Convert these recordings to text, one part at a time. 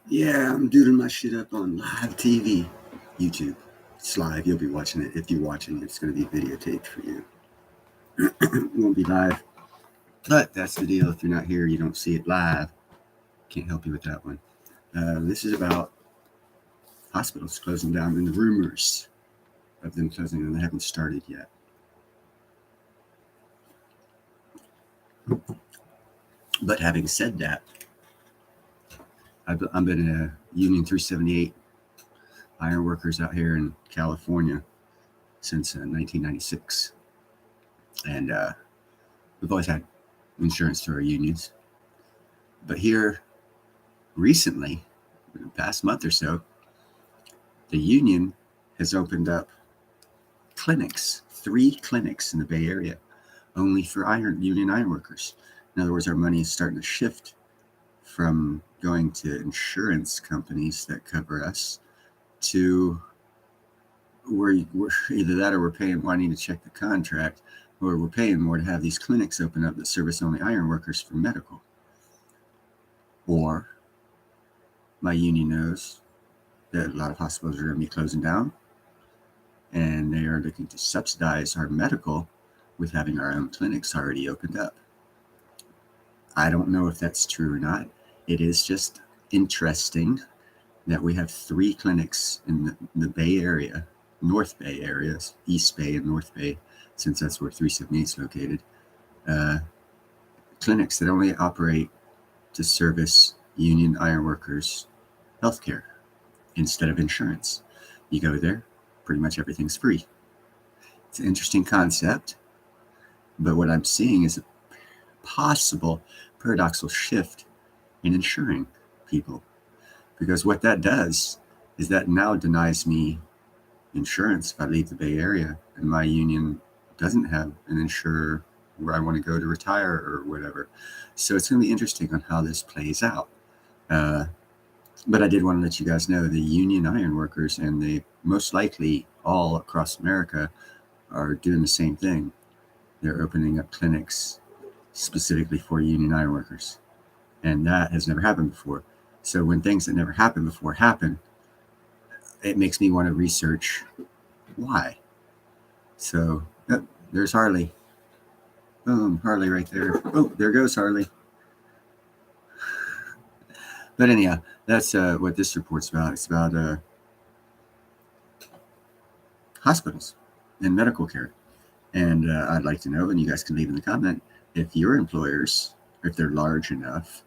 Yeah, I'm doing my shit up on live TV, YouTube. It's live. You'll be watching it. If you're watching, it's going to be videotaped for you. It won't be live, but that's the deal. If you're not here, you don't see it live. Can't help you with that one. This is about hospitals closing down and the rumors of them closing, and they haven't started yet. But having said that, I've been a Union 378 iron workers out here in California since 1996, and we've always had insurance through our unions. But here recently, in the past month or so, the union has opened up clinics, 3 clinics in the Bay Area, only for union iron workers. In other words, our money is starting to shift from going to insurance companies that cover us to we're either that or we're paying wanting to check the contract, or we're paying more to have these clinics open up that service only iron workers for medical. Or my union knows that a lot of hospitals are going to be closing down, and they are looking to subsidize our medical with having our own clinics already opened up. I don't know if that's true or not. It is just interesting that we have 3 clinics in the Bay Area, North Bay areas, East Bay and North Bay, since that's where 378 is located. Clinics that only operate to service union iron workers' healthcare instead of insurance. You go there, pretty much everything's free. It's an interesting concept, but what I'm seeing is a possible paradoxical shift in insuring people, because what that does is that now denies me insurance if I leave the Bay Area and my union doesn't have an insurer where I want to go to retire or whatever. So it's going to be interesting on how this plays out. But I did want to let you guys know the union iron workers, and they most likely all across America, are doing the same thing. They're opening up clinics specifically for union iron workers, and that has never happened before. So when things that never happened before happen, it makes me want to research why. So there's Harley. Boom, Harley right there. Oh, there goes Harley. But anyhow, that's what this report's about. It's about hospitals and medical care. And I'd like to know, and you guys can leave in the comment, if your employers, if they're large enough,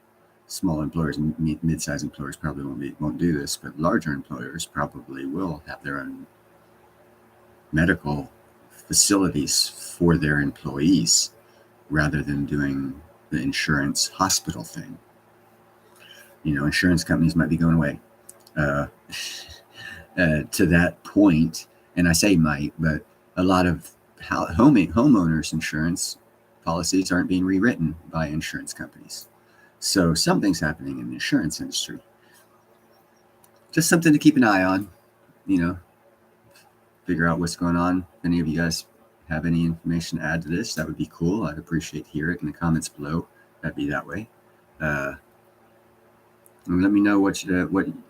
small employers, mid-sized employers probably won't do this, but larger employers probably will have their own medical facilities for their employees rather than doing the insurance hospital thing. You know, insurance companies might be going away to that point. And I say might, but a lot of homeowners insurance policies aren't being rewritten by insurance companies. So something's happening in the insurance industry. Just something to keep an eye on, you know, figure out what's going on. If any of you guys have any information to add to this, that would be cool. I'd appreciate to hear it in the comments below. That'd be that way. And let me know what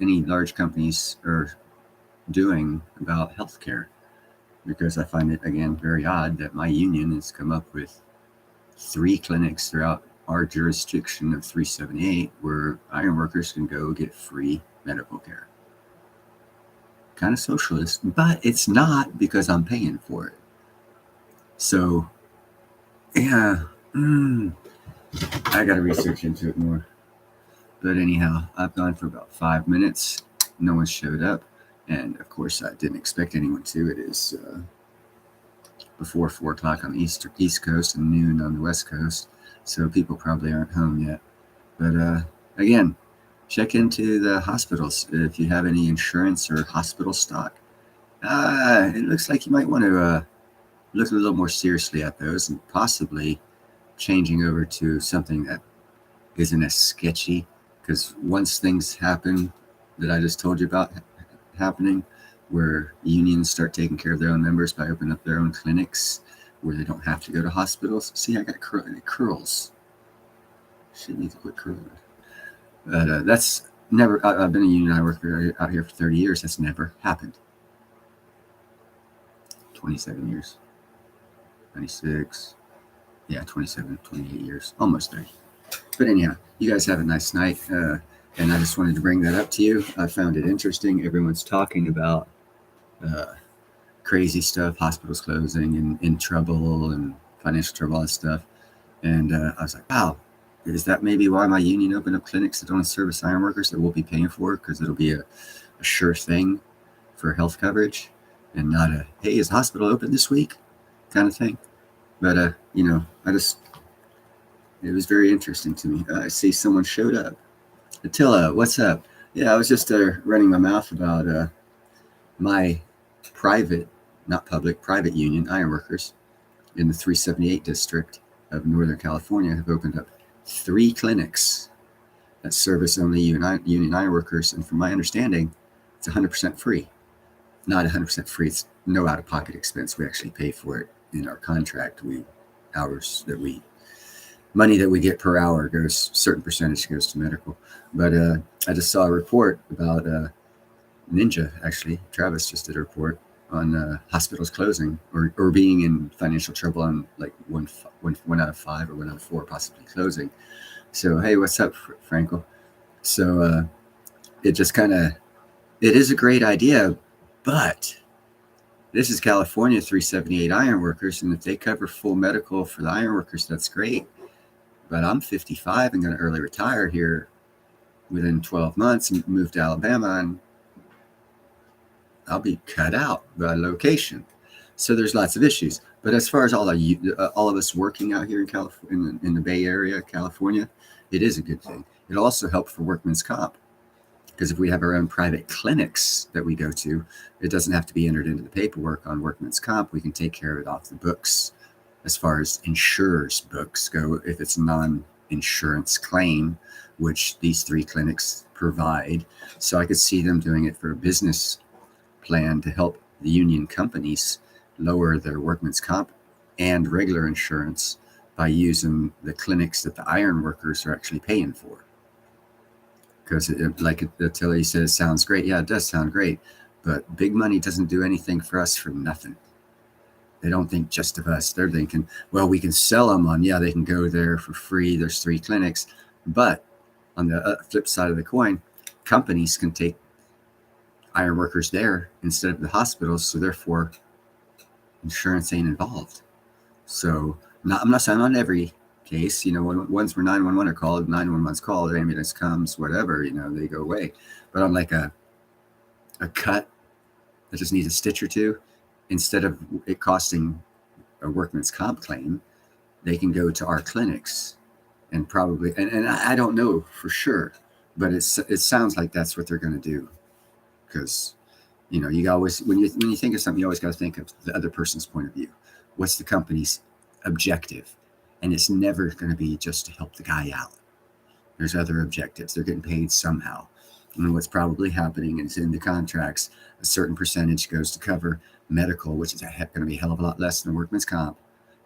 any large companies are doing about healthcare, because I find it, again, very odd that my union has come up with 3 clinics throughout our jurisdiction of 378 where iron workers can go get free medical care. Kind of socialist, but it's not, because I'm paying for it. So, yeah, I got to research into it more. But anyhow, I've gone for about 5 minutes. No one showed up. And of course, I didn't expect anyone to. It is before 4 o'clock on the East Coast and noon on the West Coast. So people probably aren't home yet. But again, check into the hospitals if you have any insurance or hospital stock. It looks like you might want to look a little more seriously at those, and possibly changing over to something that isn't as sketchy. Because once things happen that I just told you about happening, where unions start taking care of their own members by opening up their own clinics where they don't have to go to hospitals. See, I got curls. Shouldn't need to quit curling. But that's Never. I've been a union iron worker out here for 30 years. That's never happened. 27 years. 96. Yeah, 27, 28 years. Almost 30. But anyhow, you guys have a nice night. And I just wanted to bring that up to you. I found it interesting. Everyone's talking about uh, crazy stuff, hospitals closing and in trouble and financial trouble, all that stuff. And I was like, wow, is that maybe why my union opened up clinics that don't service iron workers that we'll be paying for? Because it'll be a sure thing for health coverage and not a, hey, is the hospital open this week kind of thing. But, it was very interesting to me. I see someone showed up. Attila, what's up? Yeah, I was just running my mouth about my private, not public, private union, ironworkers in the 378 district of Northern California have opened up 3 clinics that service only union ironworkers. And from my understanding, it's 100% free. Not 100% free. It's no out-of-pocket expense. We actually pay for it in our contract. Money that we get per hour goes, certain percentage goes to medical. But I just saw a report about Ninja, actually. Travis just did a report on hospitals closing or being in financial trouble on like one out of 5 or 1 out of 4 possibly closing. So, hey, what's up, Frankel? So it just it is a great idea, but this is California 378 ironworkers, and if they cover full medical for the ironworkers, that's great. But I'm 55 and going to early retire here within 12 months and move to Alabama, and I'll be cut out by location. So there's lots of issues. But as far as all of us working out here in California, in the Bay Area, California, it is a good thing. It'll also help for workman's comp, because if we have our own private clinics that we go to, it doesn't have to be entered into the paperwork on workman's comp. We can take care of it off the books. As far as insurers' books go, if it's a non-insurance claim, which these 3 clinics provide. So I could see them doing it for a business plan to help the union companies lower their workman's comp and regular insurance by using the clinics that the iron workers are actually paying for. Because like Tilly says, sounds great. Yeah, it does sound great. But big money doesn't do anything for us for nothing. They don't think just of us. They're thinking, well, we can sell them on, yeah, they can go there for free. There's 3 clinics. But on the flip side of the coin, companies can take iron workers there instead of the hospitals. So therefore, insurance ain't involved. So I'm not saying on every case, ones where 911 are called, 911's called, ambulance comes, whatever, they go away. But on like a cut that just needs a stitch or 2, instead of it costing a workman's comp claim, they can go to our clinics and probably, and I don't know for sure, but it sounds like that's what they're going to do. Because, you always, when you think of something, you always got to think of the other person's point of view. What's the company's objective? And it's never going to be just to help the guy out. There's other objectives. They're getting paid somehow. And what's probably happening is in the contracts, a certain percentage goes to cover medical, which is going to be a hell of a lot less than workman's comp.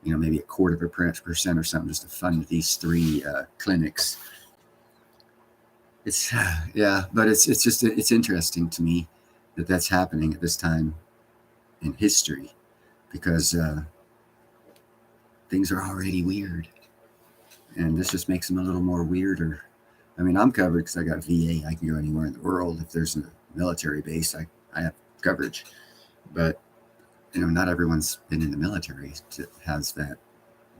Maybe 0.25% or something just to fund these 3 clinics. It's but it's interesting to me that that's happening at this time in history, because things are already weird, and this just makes them a little more weirder. I mean, I'm covered because I got VA. I can go anywhere in the world. If there's a military base, I have coverage. But, not everyone's been in the military has that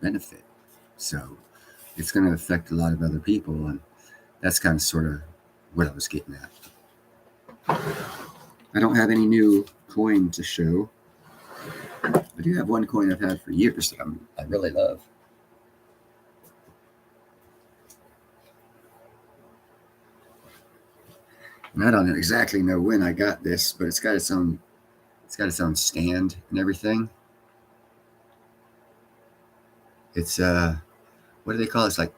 benefit. So it's going to affect a lot of other people. And that's kind of sort of what I was getting at. I don't have any new coin to show. I do have one coin I've had for years that I really love. And I don't exactly know when I got this, but it's got its own stand and everything. It's what do they call it? It's like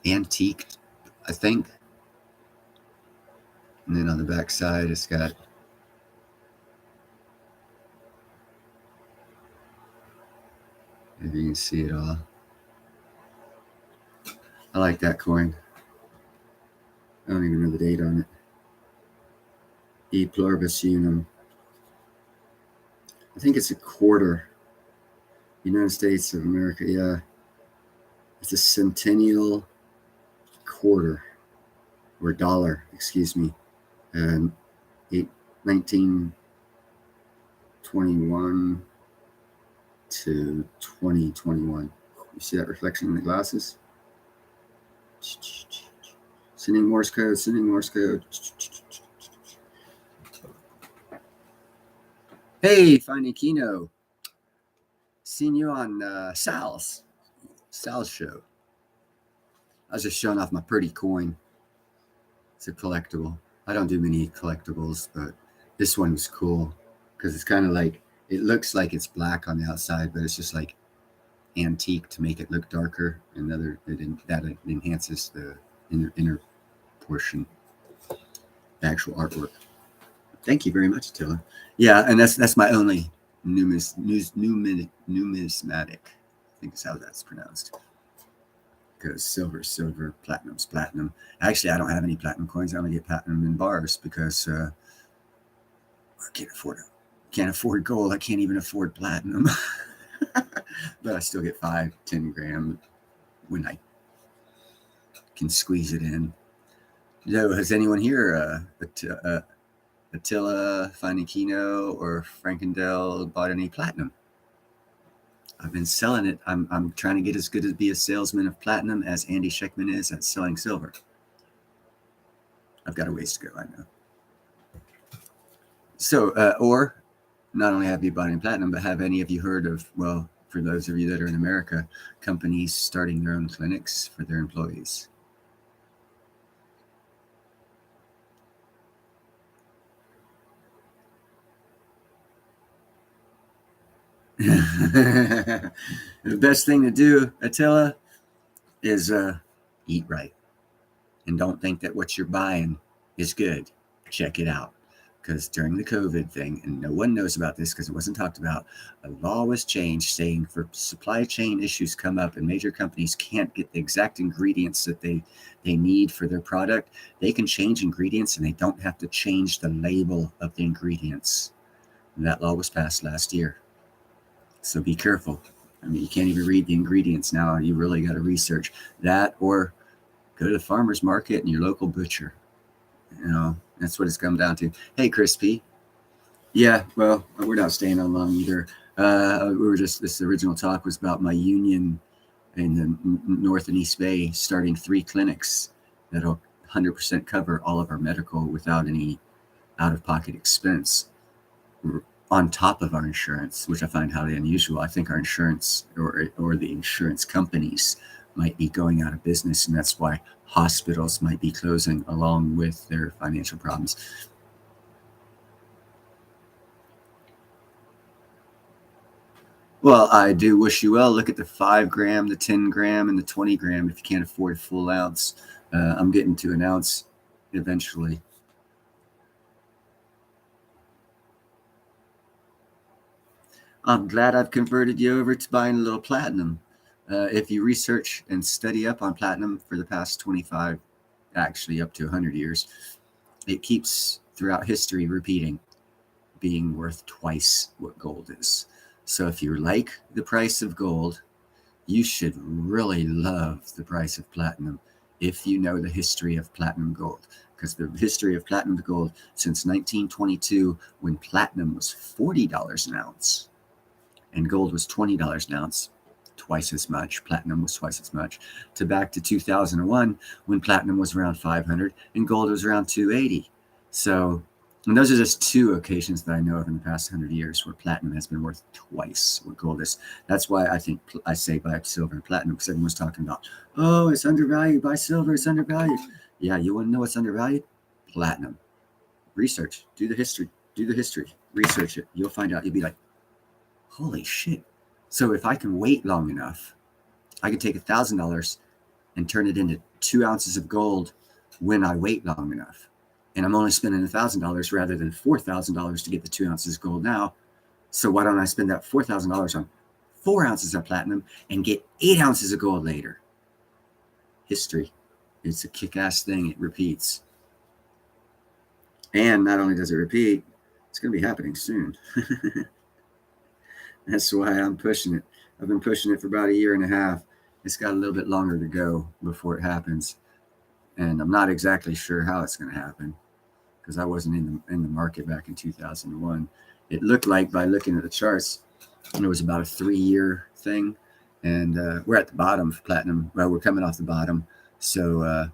antique, I think. And then on the back side, it's got maybe you can see it all. I like that coin. I don't even know the date on it. E pluribus unum. I think it's a quarter. United States of America, yeah. It's a centennial quarter, or dollar, excuse me. And 1921 to 2021. You see that reflection in the glasses? Sending Morse code, sending Morse code. Hey, Finding Kino. Seen you on Sal's show. I was just showing off my pretty coin. It's a collectible. I don't do many collectibles, but this one was cool because it's kind of like, it looks like it's black on the outside, but it's just like antique to make it look darker. And that enhances the inner portion, the actual artwork. Thank you very much, Attila. Yeah, and that's my only numismatic. I think is how that's pronounced. Because silver's silver, platinum's platinum. Actually, I don't have any platinum coins. I only get platinum in bars because I can't afford it. Can't afford gold. I can't even afford platinum. But I still get 5, 10 gram when I can squeeze it in. So, has anyone here, Attila, Finding Kino, or Frankendale bought any platinum? I've been selling it. I'm trying to get as good as be a salesman of platinum as Andy Scheckman is at selling silver. I've got a ways to go, I know. So, or not only have you bought any platinum, but have any of you heard of, well, for those of you that are in America, companies starting their own clinics for their employees? The best thing to do, Attila, is eat right. And don't think that what you're buying is good. Check it out. Because during the COVID thing, and no one knows about this because it wasn't talked about, a law was changed saying for supply chain issues come up and major companies can't get the exact ingredients that they need for their product, they can change ingredients and they don't have to change the label of the ingredients. And that law was passed last year. So be careful. I mean, you can't even read the ingredients now. You really got to research that, or go to the farmer's market and your local butcher. You know, that's what it's come down to. Hey, Crispy. Yeah, well, we're not staying on long either. This original talk was about my union in the North and East Bay starting 3 clinics that'll 100% cover all of our medical without any out-of-pocket expense, on top of our insurance, which I find highly unusual. I think our insurance or the insurance companies might be going out of business, and that's why hospitals might be closing along with their financial problems. Well, I do wish you well. Look at the 5 gram, the 10 gram, and the 20 gram if you can't afford a full ounce. I'm getting to an ounce eventually. I'm glad I've converted you over to buying a little platinum. If you research and study up on platinum for the past 25, actually up to 100 years, it keeps throughout history repeating, being worth twice what gold is. So if you like the price of gold, you should really love the price of platinum if you know the history of platinum gold. Because the history of platinum gold since 1922, when platinum was $40 an ounce and gold was $20 an ounce, twice as much, platinum was twice as much, to back to 2001 when platinum was around 500 and gold was around 280. So, and those are just 2 occasions that I know of in the past 100 years where platinum has been worth twice what gold is. That's why I think I say buy silver and platinum, because everyone's talking about, oh, it's undervalued, buy silver, it's undervalued. Yeah, you want to know what's undervalued? Platinum. Research, do the history, research it. You'll find out. You'll be like, holy shit. So if I can wait long enough, I can take $1,000 and turn it into 2 ounces of gold when I wait long enough. And I'm only spending $1,000 rather than $4,000 to get the 2 ounces of gold now. So why don't I spend that $4,000 on 4 ounces of platinum and get 8 ounces of gold later? History It's a kick-ass thing. It repeats. And not only does it repeat, it's going to be happening soon. That's why I'm pushing it. I've been pushing it for about a year and a half. It's got a little bit longer to go before it happens. And I'm not exactly sure how it's going to happen because I wasn't in the market back in 2001. It looked like, by looking at the charts, it was about a 3-year thing. And we're at the bottom for platinum. Well, we're coming off the bottom. So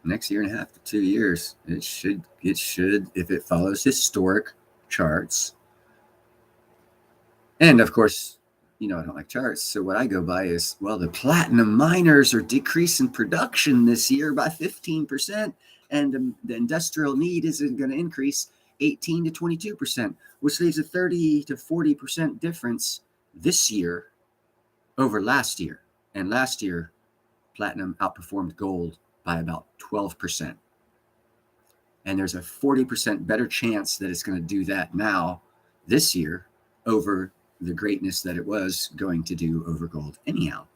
next year and a half to 2 years, it should, if it follows historic charts. And of course, I don't like charts. So what I go by is, well, the platinum miners are decreasing production this year by 15%. And the industrial need isn't going to increase 18 to 22%, which leaves a 30 to 40% difference this year over last year. And last year, platinum outperformed gold by about 12%. And there's a 40% better chance that it's going to do that now this year over the greatness that it was going to do over gold anyhow.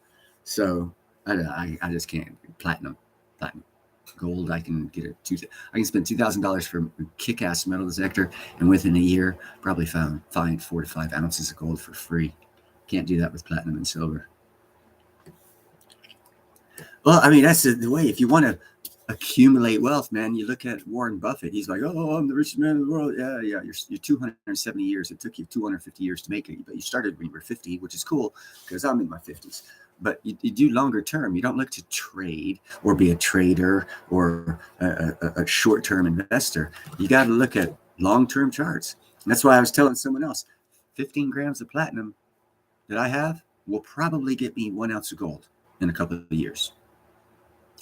So I just can't. Platinum. Gold, I can get I can spend $2,000 for a kick-ass metal detector, and within a year, probably find 4 to 5 ounces of gold for free. Can't do that with platinum and silver. Well, I mean, that's the way. If you want to accumulate wealth, man, you look at Warren Buffett. He's like, oh, I'm the richest man in the world. Yeah. You're 270 years. It took you 250 years to make it, but you started when you were 50, which is cool because I'm in my 50s. But you do longer term. You don't look to trade or be a trader or a short-term investor. You got to look at long-term charts. And that's why I was telling someone else, 15 grams of platinum that I have will probably get me 1 ounce of gold in a couple of years.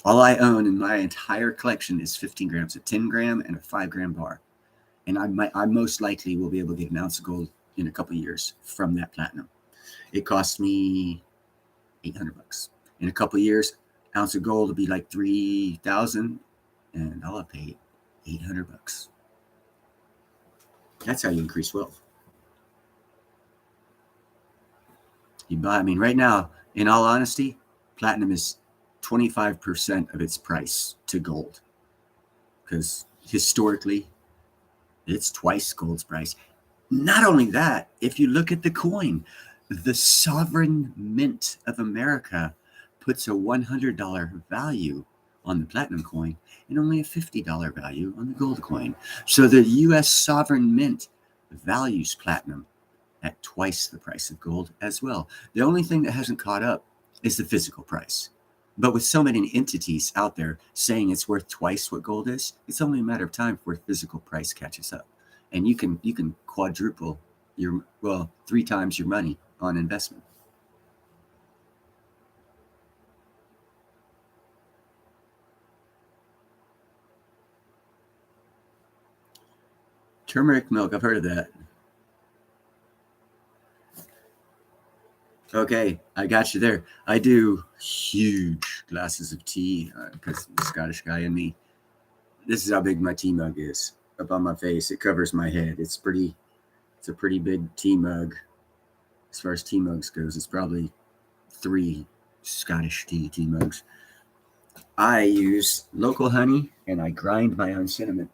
All I own in my entire collection is 15 grams, a 10 gram and a 5 gram bar. And I most likely will be able to get 1 ounce of gold in a couple of years from that platinum. It cost me $800. In a couple of years, ounce of gold will be like 3,000, and I'll have paid $800. That's how you increase wealth. You buy. I mean, right now, in all honesty, platinum is 25% of its price to gold, because historically, it's twice gold's price. Not only that, if you look at the coin, the sovereign mint of America puts a $100 value on the platinum coin and only a $50 value on the gold coin. So the U.S. sovereign mint values platinum at twice the price of gold as well. The only thing that hasn't caught up is the physical price. But with so many entities out there saying it's worth twice what gold is, it's only a matter of time before physical price catches up. And you can quadruple 3 times your money on investment. Turmeric milk, I've heard of that. Okay, I got you there. I do huge glasses of tea because the Scottish guy in me. This is how big my tea mug is up on my face. It covers my head. It's a pretty big tea mug. As far as tea mugs goes, it's probably 3 Scottish tea mugs. I use local honey and I grind my own cinnamon.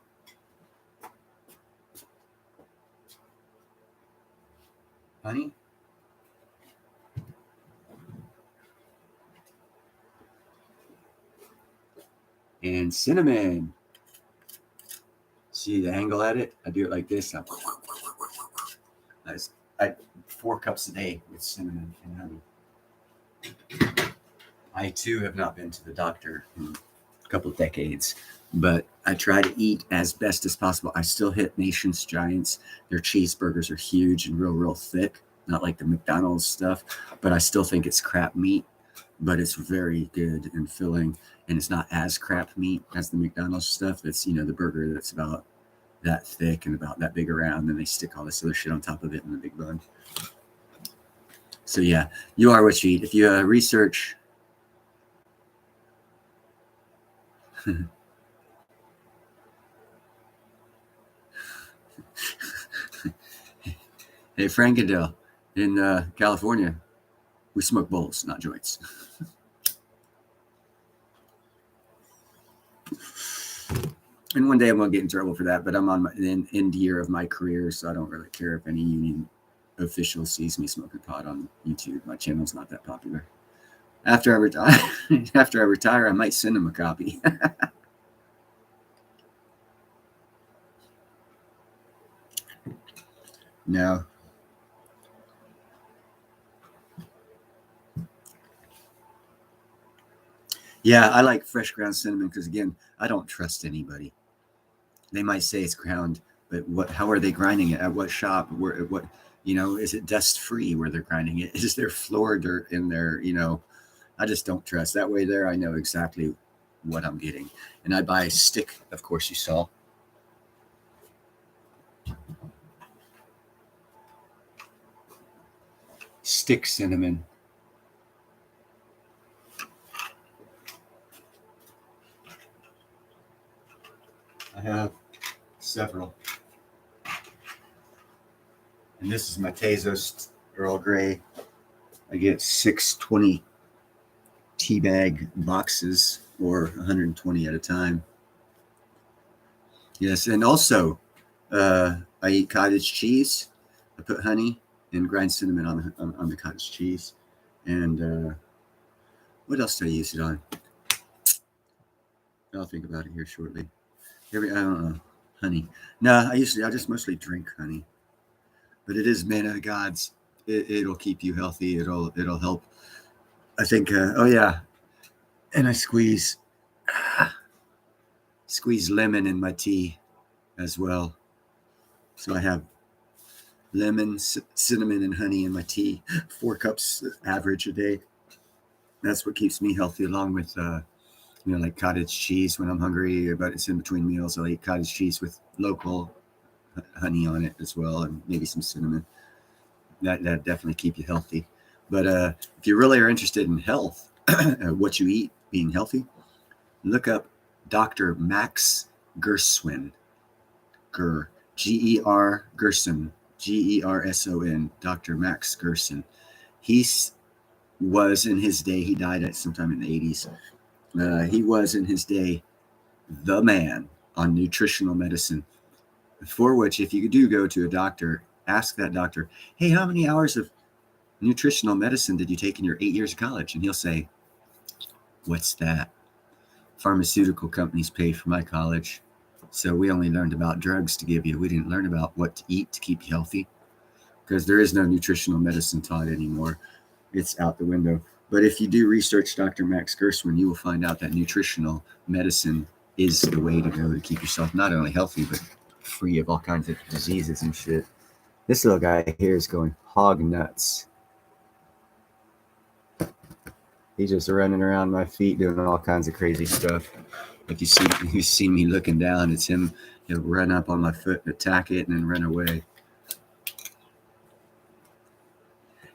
Honey? And cinnamon. See the angle at it? I do it like this. I 4 cups a day with cinnamon and honey. I too have not been to the doctor in a couple of decades, but I try to eat as best as possible. I still hit Nation's Giants. Their cheeseburgers are huge and real thick, not like the McDonald's stuff, but I still think it's crap meat, but it's very good and filling, and it's not as crap meat as the McDonald's stuff. That's, the burger that's about that thick and about that big around, and they stick all this other shit on top of it in the big bun. So yeah, you are what you eat. If you research Hey, Frankendale in California, we smoke bowls, not joints. And one day I'm going to get in trouble for that, but I'm on the end year of my career, so I don't really care if any union official sees me smoking pot on YouTube. My channel's not that popular. After I retire, I might send them a copy. No. Yeah, I like fresh ground cinnamon because, again, I don't trust anybody. They might say it's ground, but how are they grinding it? At what shop? What is it dust free where they're grinding it? Is there floor dirt in there? I just don't trust. That way there, I know exactly what I'm getting. And I buy a stick, of course, you saw. Stick cinnamon. I have several. And this is my Tezos Earl Grey. I get 620 tea bag boxes or 120 at a time. Yes, and also I eat cottage cheese. I put honey and grind cinnamon on the cottage cheese. And what else do I use it on? I'll think about it here shortly. I don't know. Honey. No, I just mostly drink honey. But it is manna of God's. It'll keep you healthy. It'll help. I think. Oh yeah, and I squeeze lemon in my tea as well. So I have lemon, cinnamon, and honey in my tea. 4 cups average a day. That's what keeps me healthy, along with like cottage cheese when I'm hungry. But it's in between meals. I'll eat cottage cheese with local honey on it as well, and maybe some cinnamon. That definitely keep you healthy. But if you really are interested in health, what you eat, being healthy, look up Dr. Max Gerson. G-E-R Gerson. Gerson. Dr. Max Gerson. He was in his day, he died at sometime in the 80s. He was in his day the man on nutritional medicine, for which if you do go to a doctor, ask that doctor, hey, how many hours of nutritional medicine did you take in your 8 years of college? And he'll say, what's that? Pharmaceutical companies paid for my college. So we only learned about drugs to give you. We didn't learn about what to eat to keep you healthy, because there is no nutritional medicine taught anymore. It's out the window. But if you do research Dr. Max Gerson, you will find out that nutritional medicine is the way to go to keep yourself not only healthy, but free of all kinds of diseases and shit. This little guy here is going hog nuts. He's just running around my feet doing all kinds of crazy stuff. Like you see me looking down, it's him. He'll run up on my foot and attack it and then run away.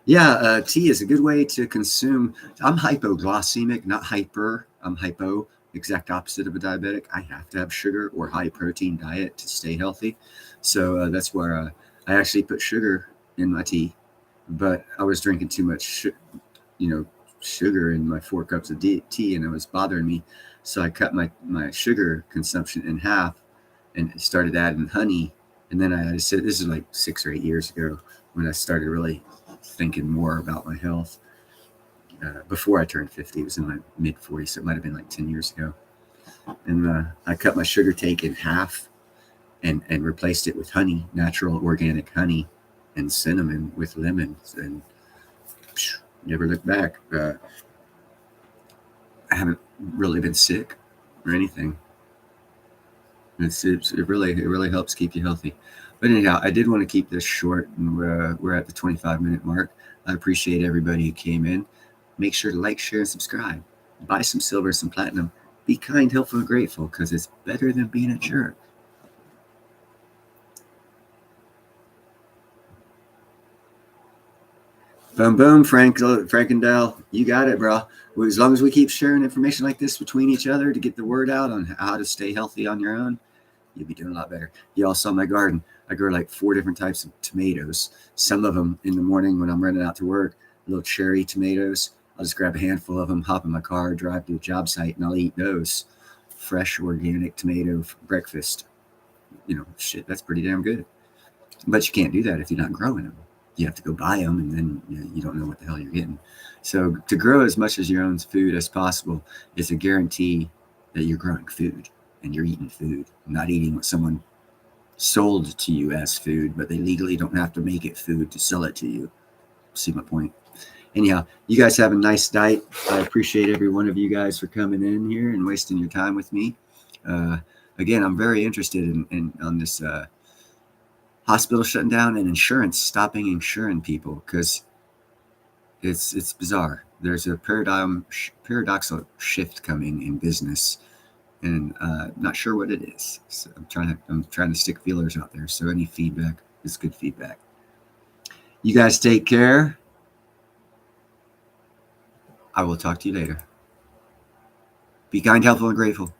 Yeah, tea is a good way to consume. I'm hypoglycemic, not hyper. I'm hypo, exact opposite of a diabetic. I have to have sugar or high protein diet to stay healthy. So that's where I actually put sugar in my tea. But I was drinking too much, sugar in my 4 cups of tea, and it was bothering me. So I cut my sugar consumption in half and started adding honey. And then I said, this is like 6 or 8 years ago when I started really thinking more about my health. Before I turned 50, it was in my mid 40s, so it might have been like 10 years ago. And I cut my sugar take in half and replaced it with honey, natural organic honey, and cinnamon with lemons, and never looked back. I haven't really been sick or anything. It really helps keep you healthy. But anyhow, I did want to keep this short, and we're at the 25-minute mark. I appreciate everybody who came in. Make sure to like, share, and subscribe. Buy some silver, some platinum. Be kind, helpful, and grateful, because it's better than being a jerk. Boom, boom, Frankendale. You got it, bro. As long as we keep sharing information like this between each other to get the word out on how to stay healthy on your own, you'll be doing a lot better. You all saw my garden. I grow like 4 different types of tomatoes. Some of them in the morning when I'm running out to work, little cherry tomatoes. I'll just grab a handful of them, hop in my car, drive to a job site, and I'll eat those fresh organic tomato for breakfast. Shit, that's pretty damn good. But you can't do that if you're not growing them. You have to go buy them, and then you don't know what the hell you're getting. So to grow as much as your own food as possible is a guarantee that you're growing food and you're eating food, not eating what someone sold to you as food, but they legally don't have to make it food to sell it to you. See my point? Anyhow, you guys have a nice night. I appreciate every one of you guys for coming in here and wasting your time with me. Again, I'm very interested in on this hospital shutting down and insurance stopping insuring people, because it's bizarre. There's a paradoxical shift coming in business, and not sure what it is. So I'm trying to stick feelers out there. So any feedback is good feedback. You guys take care. I will talk to you later. Be kind, helpful, and grateful.